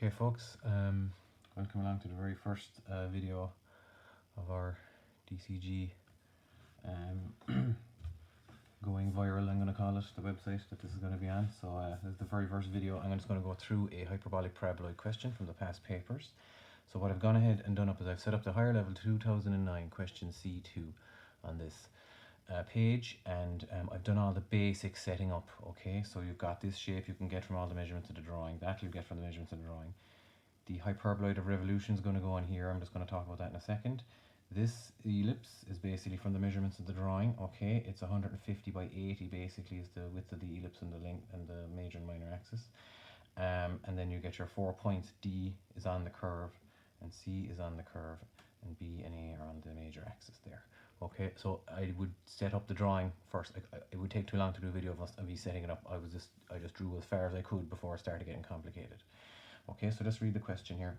Okay folks, welcome along to the very first video of our DCG going viral, I'm going to call it, the website that this is going to be on. So this is the very first video. I'm just going to go through a hyperbolic paraboloid question from the past papers. So what I've gone ahead and done up is I've set up the higher level 2009 question C2 on this page, and I've done all the basic setting up. Okay, so you've got this shape you can get from all the measurements of the drawing, that you get from the measurements of the drawing. The hyperboloid of revolution is going to go on here. I'm just going to talk about that in a second. This ellipse is basically from the measurements of the drawing. Okay, it's 150 by 80 basically is the width of the ellipse and the length and the major and minor axis. And then you get your 4 points. D is on the curve and C is on the curve and B and A are on the major axis there. Okay, so I would set up the drawing first. It would take too long to do a video of me setting it up. I just drew as far as I could before I started getting complicated. Okay, so let's read the question here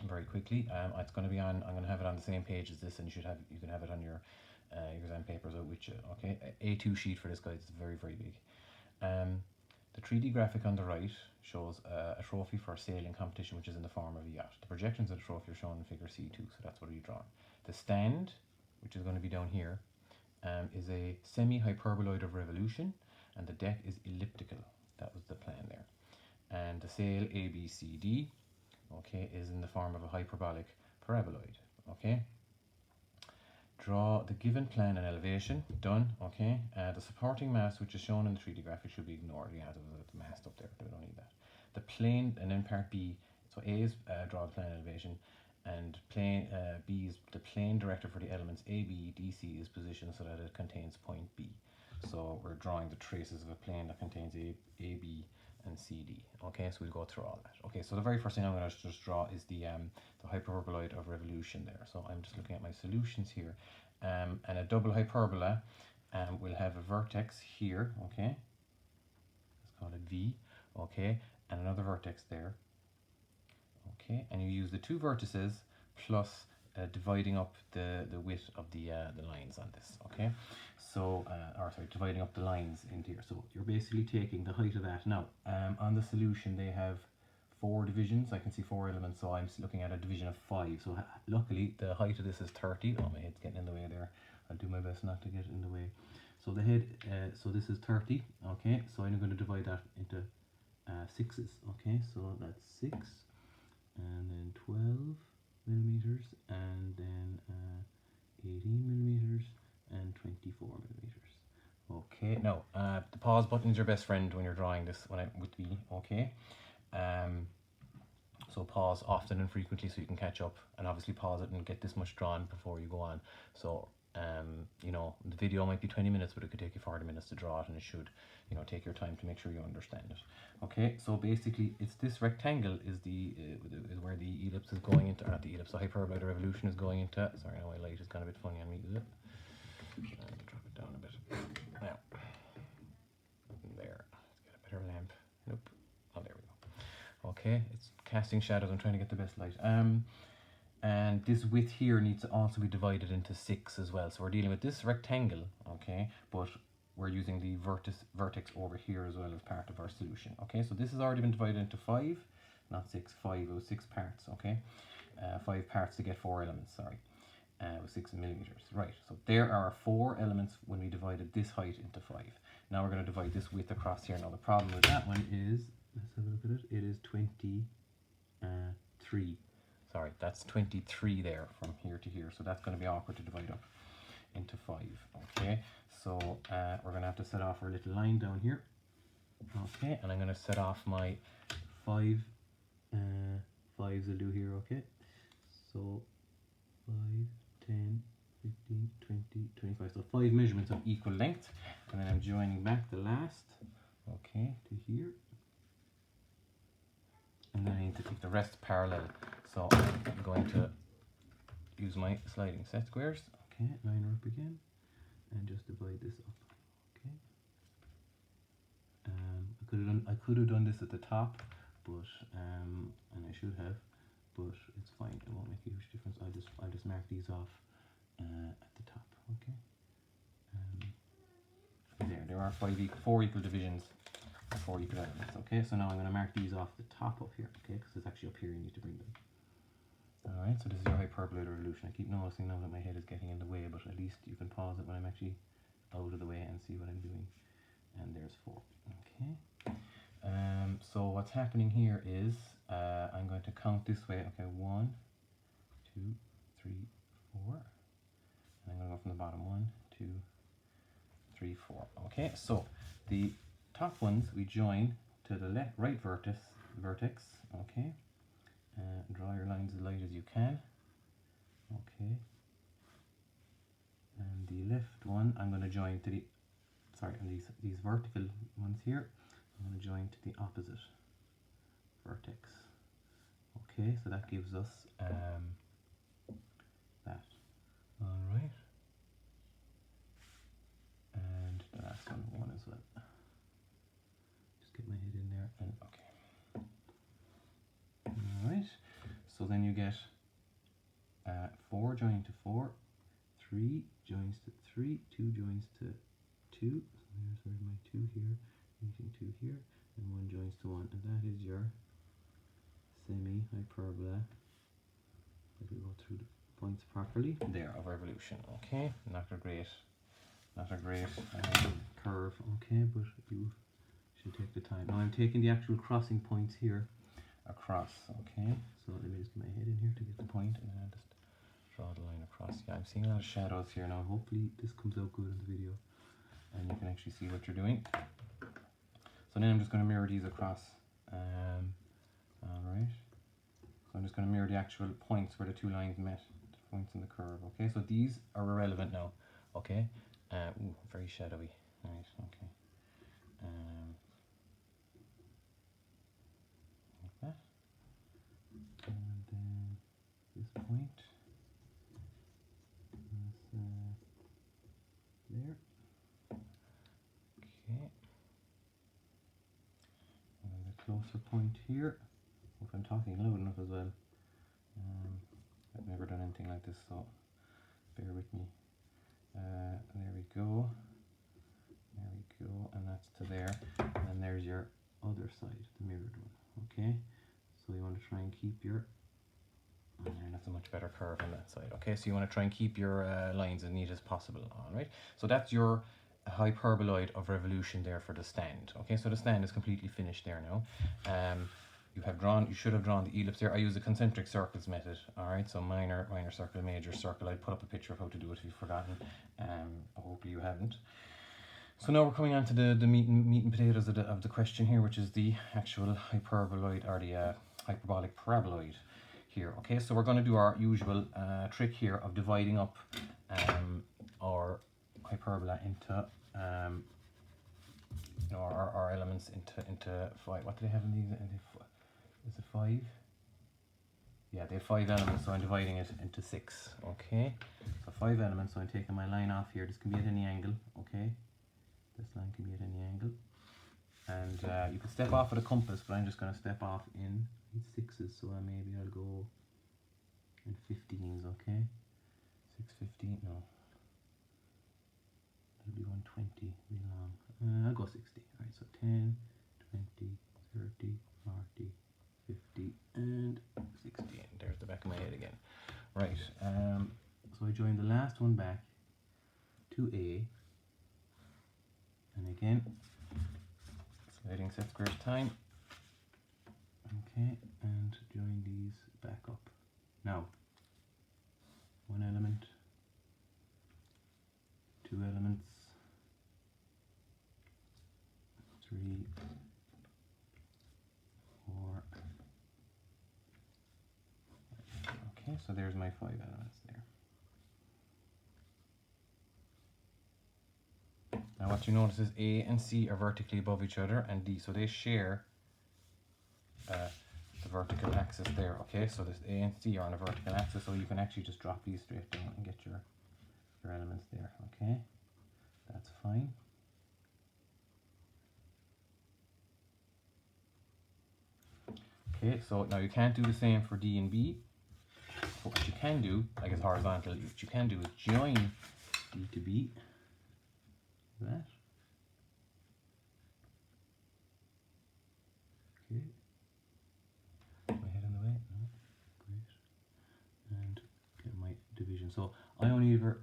very quickly. It's going to be on. I'm going to have it on the same page as this, and you can have it on your exam papers out with you. Okay, A2 sheet for this guy. It's very big. The 3D graphic on the right shows a trophy for a sailing competition, which is in the form of a yacht. The projections of the trophy are shown in figure C2, so that's what you draw. The stand, which is going to be down here, is a semi-hyperboloid of revolution, and the deck is elliptical. That was the plan there. And the sail ABCD, okay, is in the form of a hyperbolic paraboloid. Okay, draw the given plan and elevation. Done. Okay, the supporting mass, which is shown in the 3D graphic, should be ignored. Yeah, there's the mass up there, we don't need that. The plane, and then part B. So A is draw the plan and elevation, and plane B is the plane director for the elements A, B, D, C is positioned so that it contains point B. So we're drawing the traces of a plane that contains A, B, and CD. Okay, so we'll go through all that. Okay, so the very first thing I'm going to just draw is the hyperboloid of revolution there. So I'm just looking at my solutions here, and a double hyperbola will have a vertex here. Okay, let's call it V. Okay, and another vertex there. Okay, and you use the two vertices plus dividing up the width of the lines on this. Okay, so dividing up the lines into here. So you're basically taking the height of that. Now on the solution they have 4 divisions. I can see 4 elements, so I'm looking at a division of 5. So luckily the height of this is 30. Oh, my head's getting in the way there. I'll do my best not to get in the way. So the head, so this is 30. Okay, so I'm going to divide that into 6s. Okay, so that's 6, and then 12 millimeters, and then 18 millimeters, and 24 millimeters. Okay, now the pause button is your best friend when you're drawing this with me. Okay, so pause often and frequently so you can catch up, and obviously pause it and get this much drawn before you go on. So you know, the video might be 20 minutes, but it could take you 40 minutes to draw it, and it should, you know, take your time to make sure you understand it. Okay, so basically it's this rectangle is where the ellipse is going into, or not the ellipse, the hyperboloid revolution is going into. Sorry, now my light is kind of a bit funny on me, is it? Drop it down a bit. Now, there, let's get a better lamp. Nope. Oh, there we go. Okay, it's casting shadows. I'm trying to get the best light. And this width here needs to also be divided into 6 as well. So we're dealing with this rectangle, okay, but we're using the vertex over here as well as part of our solution. Okay, so this has already been divided into 5, not 6, 5. It was 6 parts. Okay, 5 parts to get 4 elements. Sorry, with 6 millimeters. Right. So there are 4 elements when we divided this height into 5. Now we're going to divide this width across here. Now the problem with that one is, let's have a look at it. It is 23. Sorry, that's 23 there from here to here. So that's going to be awkward to divide up into 5. Okay, so we're going to have to set off our little line down here. Okay, and I'm going to set off my 5 5s will do here. Okay, so 5, 10, 15, 20, 25. So 5 measurements of equal length, and then I'm joining back the last, okay, to here. And then I need to keep the rest parallel. So I'm going to use my sliding set squares. Okay, line her up again, and just divide this up. Okay. I could have done this at the top, but and I should have, but it's fine. It won't make a huge difference. I'll just mark these off at the top. Okay. There are 4 equal divisions. 4 equal elements. Okay, so now I'm going to mark these off the top up here. Okay, because it's actually actually up here you need to bring them. Alright, so this is your hyperboloid revolution. I keep noticing now that my head is getting in the way, but at least you can pause it when I'm actually out of the way and see what I'm doing. And there's 4. Okay. So what's happening here is I'm going to count this way. Okay, 1, 2, 3, 4. And I'm going to go from the bottom. 1, 2, 3, 4. Okay, so the top ones we join to the right vertex. Okay. Draw your lines as light as you can. Okay. And the left one I'm going to join to the, sorry, these vertical ones here, I'm going to join to the opposite vertex. Okay, so that gives us that. Alright. And the last one as well. Just get my head in there and okay. Alright, so then you get 4 joined to 4, 3 joins to 3, 2 joins to 2, so there's my 2 here, meeting 2 here, and 1 joins to 1, and that is your semi-hyperbola. Let me go through the points properly. There, of revolution. Okay, not a great curve, okay, but you should take the time. Now I'm taking the actual crossing points here across, okay, so let me just get my head in here to get the point, and then I'll just draw the line across. Yeah, I'm seeing a lot of shadows here now. Hopefully this comes out good in the video and you can actually see what you're doing. So then I'm just going to mirror these across. Alright, so I'm just going to mirror the actual points where the 2 lines met, the points in the curve. Okay, so these are irrelevant now. Okay, ooh, very shadowy. Alright, okay. Like that. And then this point is there. Okay. And the closer point here. If I'm talking loud enough as well. I've never done anything like this, so bear with me. There we go. There we go, and that's to there. And then there's your other side, the mirrored one. Okay, so you want to try and keep your, that's a much better curve on that side. Okay, so you want to try and keep your lines as neat as possible. All right, so that's your hyperboloid of revolution there for the stand. Okay, so the stand is completely finished there now. You should have drawn the ellipse there. I use the concentric circles method. All right, so minor circle, major circle. I put up a picture of how to do it if you've forgotten. Hopefully you haven't. So now we're coming on to the meat and potatoes of the question here, which is the actual hyperboloid, or the hyperbolic paraboloid here. Okay, so we're going to do our usual trick here of dividing up our hyperbola into our elements into 5. What do they have in these? Is it 5? Yeah, they have 5 elements, so I'm dividing it into 6. Okay, so 5 elements. So I'm taking my line off here. This can be at any angle. Okay. This line can be at any angle, and you can step off with a compass, but I'm just going to step off in 6s, so maybe I'll go in 15s, okay? 615, no, that'll be 120, be long. I'll go 60, alright, so 10, 20, 30, 40, 50, and 60, and there's the back of my head again. Right, so I join the last one back to A, and again, sliding set squares time. Okay, and join these back up. Now, 1 element, 2 elements, 3, 4. Okay, so there's my 5 elements there. Now what you notice is A and C are vertically above each other, and D, so they share the vertical axis there. Okay, so this A and C are on a vertical axis, so you can actually just drop these straight down and get your elements there. Okay, that's fine. Okay, so now you can't do the same for D and B. But what you can do, like it's horizontal, what you can do is join D to B. That. Okay. My head in equation. So I only ever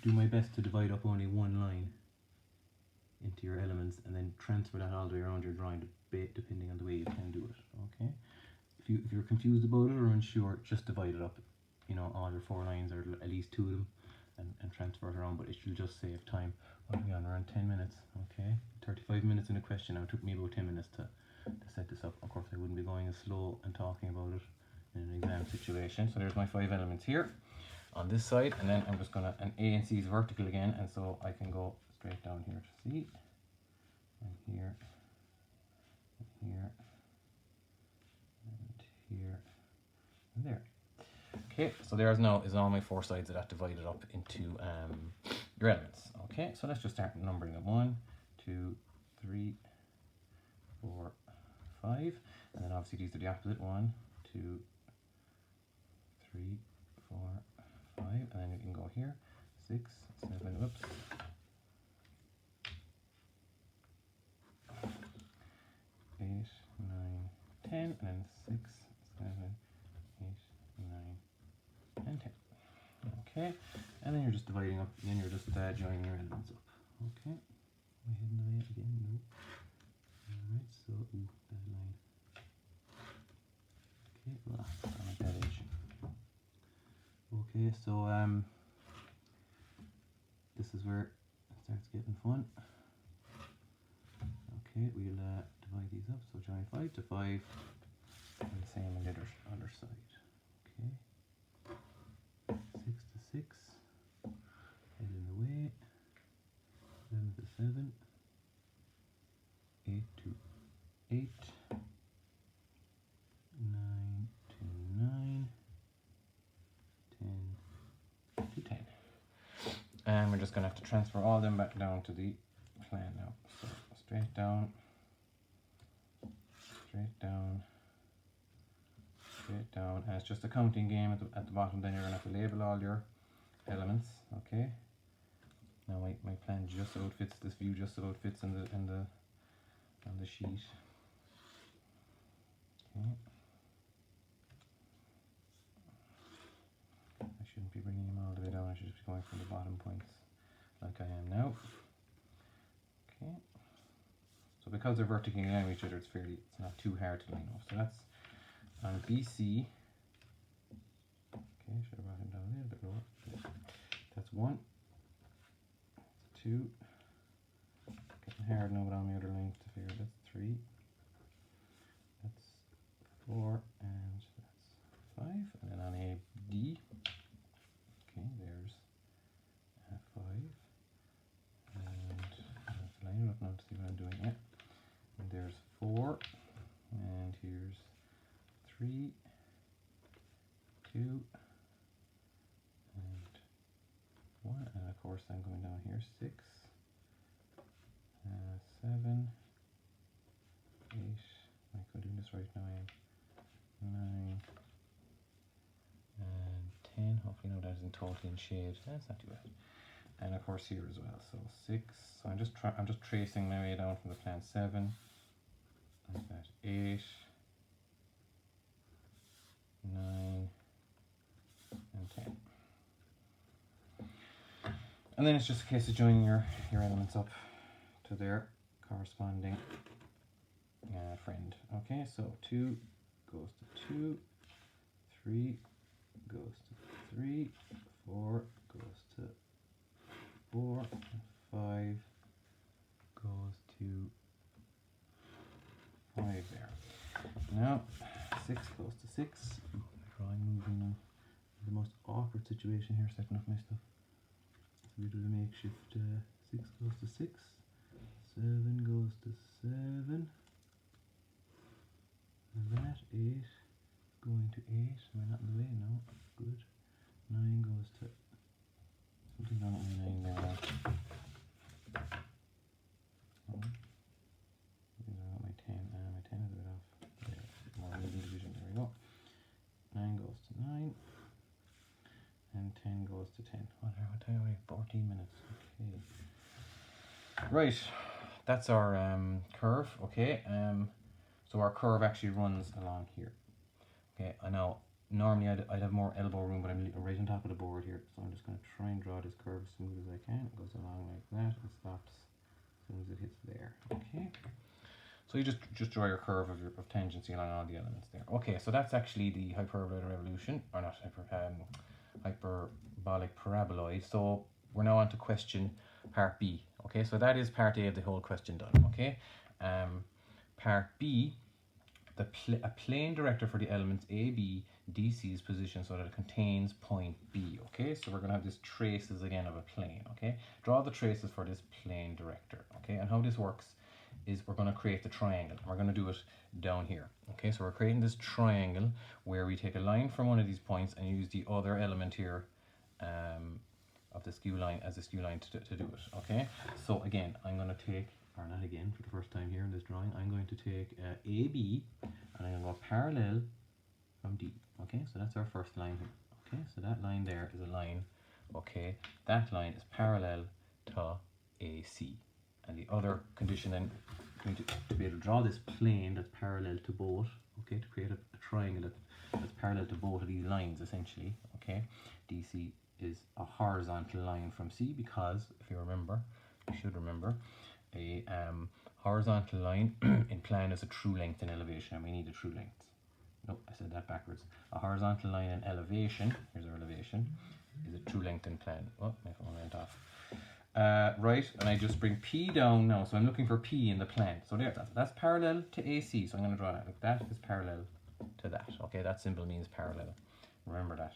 do my best to divide up only one line into your elements and then transfer that all the way around your drawing depending on the way you can do it. Okay. If you're confused about it or unsure, just divide it up, you know, all your 4 lines or at least 2 of them, and transfer it around, but it should just save time. What are we on? Around 10 minutes. Okay. 35 minutes in a question. Now it took me about 10 minutes to set this up. Of course I wouldn't be going as slow and talking about it in an exam situation. So there's my 5 elements here on this side, and then I'm just gonna, and A and C is vertical again, and so I can go straight down here to C, and here, and here, and here, and there. Okay, so there's now is all my 4 sides of that divided up into your elements. Okay, so let's just start numbering them. 1, 2, 3, 4, 5, and then obviously these are the opposite. 1, 2, 3, 4, 5, and then you can go here. 6, 7, whoops. 8, 9, 10, and then 6, 7, 8, 9, and 10. Okay, and then you're just dividing up, and then you're just joining your elements up. Okay, am I heading the way again? No. Alright, so, ooh, that line. Okay, well, I like that edge. Okay, so, this is where it starts getting fun. Okay, we'll divide these up, so join 5 to 5, and the same on the other side. Okay, 6 to 6, head in the way, 7 to 7, 8 to 8, 9 to 9, 10 to 10. And we're just going to have to transfer all them back down to the plan now. So straight down, straight down, straight down, and it's just a counting game at the bottom. Then you're going to have to label all your elements. Okay. Now my plan just about fits, this view just about fits on the sheet. Okay. I shouldn't be bringing them all the way down. I should just be going from the bottom points like I am now. Okay. So because they're vertically in line with each other, it's not too hard to line up. So that's on BC. Okay, should have brought him down a little bit lower. That's 1, 2. Getting hard now with all my other lines to figure. That's 3. That's 4, and that's 5. And then on a D. Okay, there's 5. And let's line it up now to see what I'm doing. Yeah. And there's 4, and here's 3, 2, and 1, and of course I'm going down here 6, 7, 8. Am I doing this right now? I am 9 and 10. Hopefully now that isn't totally in shade. That's not too bad. And of course here as well. So 6. So I'm just tracing my way down from the plan. 7, like that. 8, 9, and 10. And then it's just a case of joining your elements up to their corresponding friend. Okay, so 2 goes to 2, 3 goes to 3, 4 goes to 4, 5 goes to 5 there. Now 6 goes to 6. Drawing moving now. The most awkward situation here, setting up my stuff. So we do the makeshift 6 goes to 6, 7 goes to 7, and that 8 going to 8. Am I not in the way? No. Good. 9 goes to something wrong with my 9 there. Oh. My 10. My 10 is a bit off. There. More division. There we go. 9 goes to 9. And 10 goes to 10. What time are we? 14 minutes. Okay. Right. That's our curve. Okay. So our curve actually runs along here. Okay. I know normally I'd have more elbow room, but I'm right on top of the board here, so I'm just going to try and draw this curve as smooth as I can. It goes along like that and stops as soon as it hits there. Okay. So you just draw your curve of tangency along all the elements there. Okay, so that's actually the hyperboloid revolution, or not hyperbolic paraboloid. So we're now on to question part B. Okay, so that is part A of the whole question done. Okay, part B, a plane director for the elements A, B, DC is positioned so that it contains point B. Okay, so we're going to have this traces again of a plane. Okay, draw the traces for this plane director. Okay, and how this works is we're going to create the triangle. We're going to do it down here. Okay, so we're creating this triangle where we take a line from one of these points and use the other element here of the skew line as a skew line to do it. Okay, so again, I'm going to take, or not again, for the first time here in this drawing, I'm going to take AB and I'm going to go parallel from D. Okay, so that's our first line here. Okay, so that line there is a line. Okay, that line is parallel to AC. And the other condition then, to be able to draw this plane that's parallel to both, okay, to create a triangle that's parallel to both of these lines essentially, okay. DC is a horizontal line from C because, if you remember, you should remember, a horizontal line in plan is a true length in elevation, and we need a true length. Nope, I said that backwards. A horizontal line in elevation, here's our elevation, is a true length in plan. Oh, my phone went off. Right, and I just bring P down now, so I'm looking for P in the plan. So there, that's parallel to AC, so I'm going to draw that. Look, that is parallel to that. Okay, that symbol means parallel. Remember that.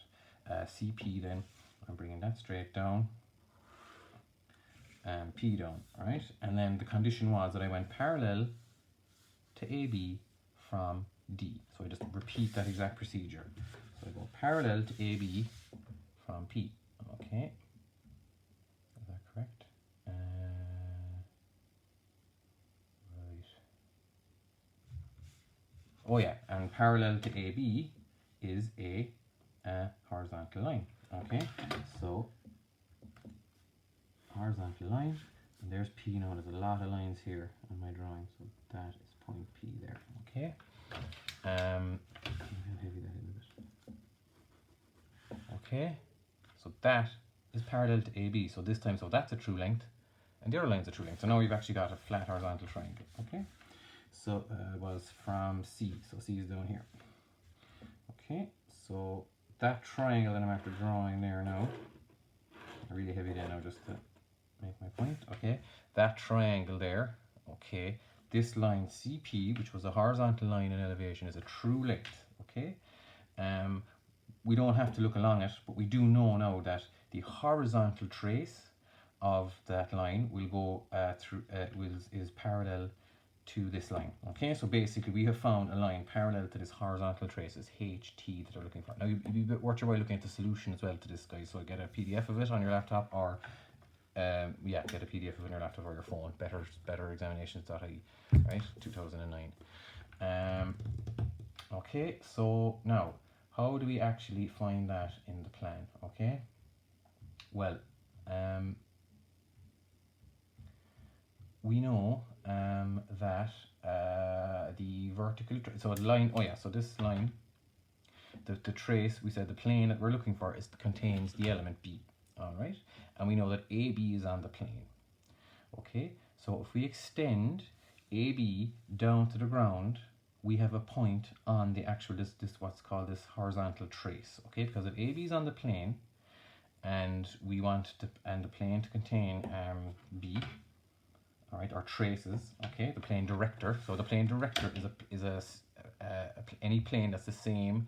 CP then, I'm bringing that straight down, and P down, right? And then the condition was that I went parallel to AB from D. So I just repeat that exact procedure. So I go parallel to AB from P. Okay. Is that correct? Right. Oh yeah, and parallel to AB is a horizontal line. Okay, so horizontal line, and there's P now. There's a lot of lines here on my drawing, so that is point P there. Okay. Okay, so that is parallel to AB. So this time, so that's a true length, and the other line's a true length. So now we've actually got a flat horizontal triangle. Okay, so it was from C. So C is down here. Okay, so that triangle that I'm after drawing there now, really heavy there now just to make my point. Okay, that triangle there. Okay, this line CP, which was a horizontal line in elevation, is a true length. Okay, we don't have to look along it, but we do know now that the horizontal trace of that line will go is parallel to this line. Okay, so basically we have found a line parallel to this horizontal trace is HT that we're looking for. Now you'd be a bit worth your while looking at the solution as well to this, guys. So get a PDF of it on your laptop, or yeah, get a PDF of it on your laptop or your phone. Betterexaminations.ie, right? 2009. Okay, so now how do we actually find that in the plan? Okay, well, we know that the vertical, so the line, oh yeah, so this line, the trace, we said the plane that we're looking for contains the element B, all right? And we know that AB is on the plane. Okay, so if we extend AB down to the ground, we have a point on the actual, this what's called this horizontal trace. Okay, because if AB is on the plane, and we want the plane to contain B, all right, or traces. Okay, the plane director. So the plane director is any plane that's the same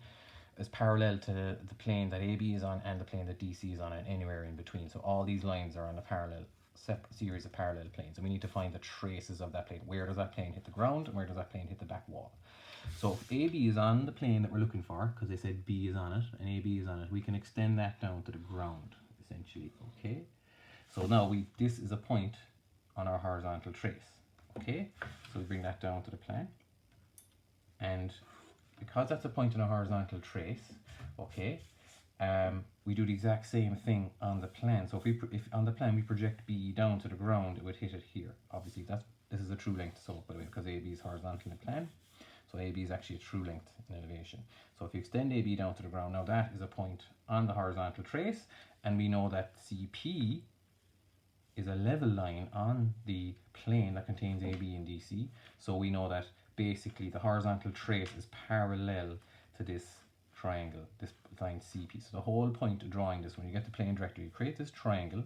as parallel to the plane that AB is on and the plane that DC is on, and anywhere in between. So all these lines are on a parallel series of parallel planes, and we need to find the traces of that plane. Where does that plane hit the ground, and where does that plane hit the back wall? So if AB is on the plane that we're looking for, because they said B is on it and AB is on it, we can extend that down to the ground essentially. Okay, so now this is a point on our horizontal trace. Okay, so we bring that down to the plan, and because that's a point on a horizontal trace, okay, we do the exact same thing on the plan. So if on the plan we project B down to the ground, it would hit it here. Obviously this is a true length, so by the way, because AB is horizontal in the plan. So AB is actually a true length in elevation. So if you extend AB down to the ground, now that is a point on the horizontal trace, and we know that CP is a level line on the plane that contains AB and DC. So we know that basically the horizontal trace is parallel to this triangle, this line CP. So the whole point of drawing this, when you get the plane directly, you create this triangle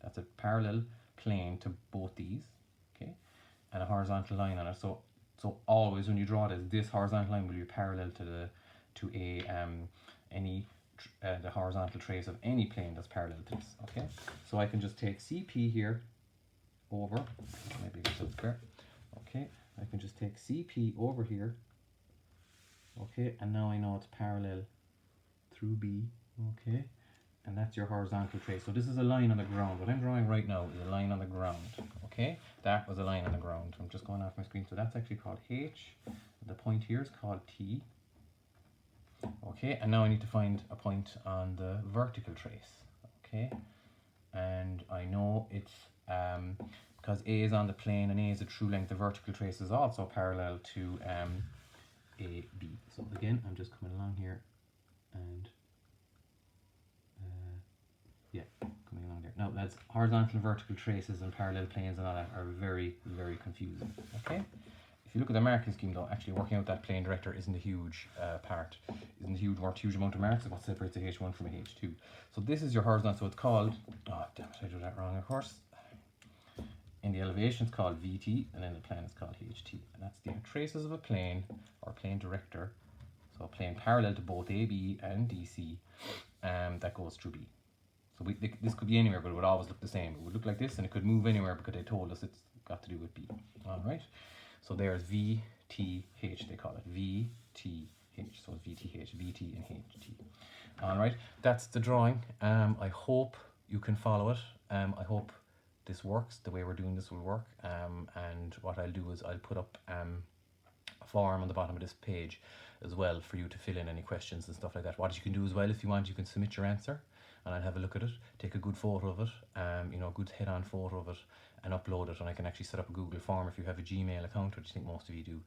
that's a parallel plane to both these, okay, and a horizontal line on it. So always when you draw this horizontal line will be parallel to the horizontal trace of any plane that's parallel to this. Okay, so I can just take CP here over, maybe it's up there. Okay, I can just take CP over here. Okay, and now I know it's parallel through B. Okay, and that's your horizontal trace. So this is a line on the ground. What I'm drawing right now is a line on the ground. Okay, that was a line on the ground. I'm just going off my screen. So that's actually called H. The point here is called T. Okay, and now I need to find a point on the vertical trace. Okay, and I know it's because A is on the plane and A is a true length, the vertical trace is also parallel to AB. So again, I'm just coming along here and yeah, coming along there. Now that's horizontal and vertical traces and parallel planes and all that are very, very confusing. Okay. If you look at the marking scheme though, actually working out that plane director isn't a huge part, isn't a huge amount of marks. It's what separates a H1 from a H2. So this is your horizontal, so it's called, oh damn it, I do that wrong of course. In the elevation it's called VT, and then the plane is called HT. And that's the traces of a plane, or plane director, so a plane parallel to both AB and DC, that goes through B. So this could be anywhere, but it would always look the same. It would look like this, and it could move anywhere because they told us it's got to do with B. All right. So there's VTH, they call it VTH. So it's VTH, VT and HT. All right, that's the drawing. I hope you can follow it. I hope this works. The way we're doing this will work. And what I'll do is I'll put up a form on the bottom of this page as well for you to fill in any questions and stuff like that. What you can do as well, if you want, you can submit your answer and I'll have a look at it, take a good photo of it, you know, a good head-on photo of it, and upload it. And I can actually set up a Google form if you have a Gmail account, which I think most of you do.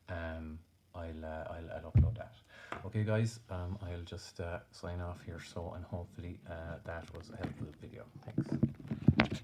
I'll upload that. Okay, guys, I'll just sign off here. So, and hopefully that was a helpful video. Thanks.